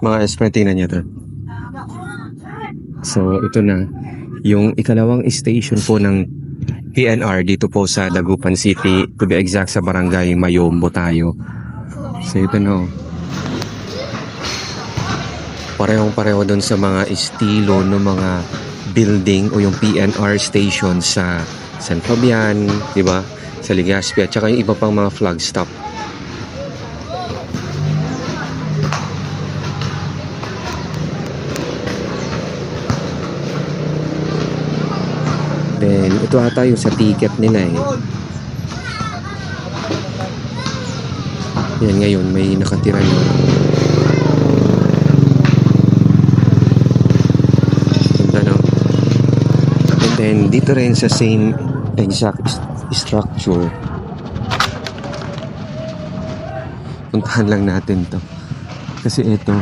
Mga S-friend, tingnan nyo to. So, ito na. Yung ikalawang station po ng PNR dito po sa Dagupan City. To be exact, sa Barangay Mayombo tayo. So, ito na. Parehong-pareho doon sa mga estilo ng mga building o yung PNR station sa San Fabian, di ba? Sa Legazpi at saka yung iba pang mga flag stop. Then, ito ata yung sa ticket nila eh. Yan, ngayon, may nakatira na. Ganda, no? And then, dito rin sa same exact structure. Puntahan lang natin to. Kasi ito,